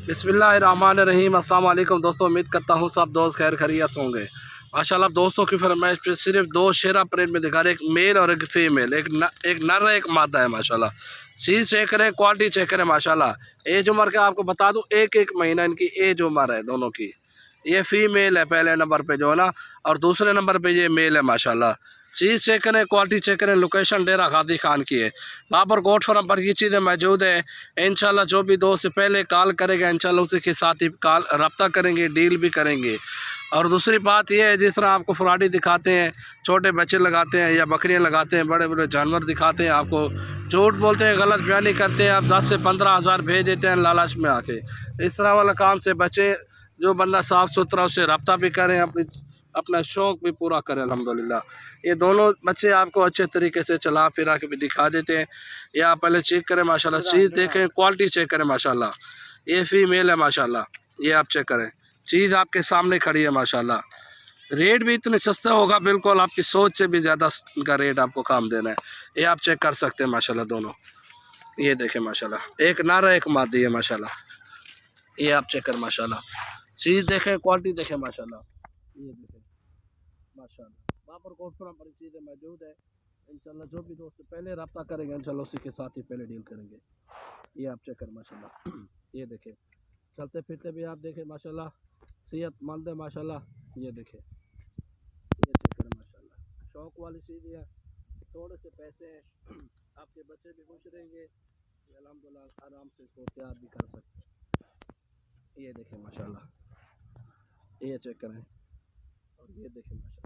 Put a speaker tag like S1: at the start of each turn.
S1: बिस्मिल्लाहिर्रहमानिर्रहीम। अस्सलाम वालेकुम दोस्तों, उम्मीद करता हूँ सब दोस्त खैर खैरियत होंगे। माशाल्लाह दोस्तों की फरमाइश पे सिर्फ दो शेरा प्रिंट में दिखा रहे, एक मेल और एक फीमेल, एक नर है एक मादा है। माशाल्लाह चीज़ चेक करें, क्वालिटी चेक करें। माशाल्लाह एज उम्र का आपको बता दूँ, एक महीना इनकी एज उम्र है दोनों की। ये फीमेल है पहले नंबर पे जो है ना, और दूसरे नंबर पे ये मेल है। माशाल्लाह चीज़ चेक करें, क्वालिटी चेक करें। लोकेशन डेरा गाजी खान की है, बाबर कोट फॉर्म पर ये चीज़ें मौजूद है। इंशाल्लाह जो भी दोस्त पहले कॉल करेगा इंशाल्लाह उसी के साथ ही कॉल रब्ता करेंगे, डील भी करेंगे। और दूसरी बात यह है, जिस तरह आपको फ्राडी दिखाते हैं, छोटे बच्चे लगाते हैं या बकरियां लगाते हैं, बड़े बड़े जानवर दिखाते हैं, आपको झूठ बोलते हैं, गलत बयानी करते हैं, आप 10 से 15 हज़ार भेज देते हैं लालच में आके। इस तरह वाला काम से बचे। जो बंदा साफ़ सुथरा उससे रब्ता भी करें, अपना शौक़ भी पूरा करें। अल्हम्दुलिल्लाह ये दोनों बच्चे आपको अच्छे तरीके से चला फिरा के भी दिखा देते हैं। ये आप पहले चेक करें। माशाल्लाह चीज़ देखें, क्वालिटी चेक करें। माशाल्लाह ये फीमेल है। माशाल्लाह ये आप चेक करें, चीज़ आपके सामने खड़ी है। माशाल्लाह रेट भी इतने सस्ता होगा, बिल्कुल आपकी सोच से भी ज़्यादा इनका रेट आपको काम देना है। ये आप चेक कर सकते हैं। माशाल्लाह दोनों ये देखें, माशाल्लाह एक नर है एक मादी है। माशाल्लाह ये आप चेक करें। माशाल्लाह चीज़ देखें, क्वालिटी देखें। माशाल्लाह ये देखें। माशाल्लाह बाबर कोटपुरा पर चीज़ें मौजूद है। इंशाल्लाह जो भी दोस्त पहले रब्ता करेंगे इंशाल्लाह उसी के साथ ही पहले डील करेंगे। ये आप चेक करें। माशाल्लाह ये देखें, चलते फिरते भी आप देखें। माशाल्लाह सेहतमंद है। माशाल्लाह ये देखें, ये चेक करें। माशाल्लाह शौक वाली चीज़ है, थोड़े से पैसे हैं, आपके बच्चे भी खुश रहेंगे। अल्हम्दुलिल्लाह आराम से इसको तैयार भी कर सकते हैं। ये देखें माशाल्लाह, ये चेक करें और ये देखें माशाल्लाह।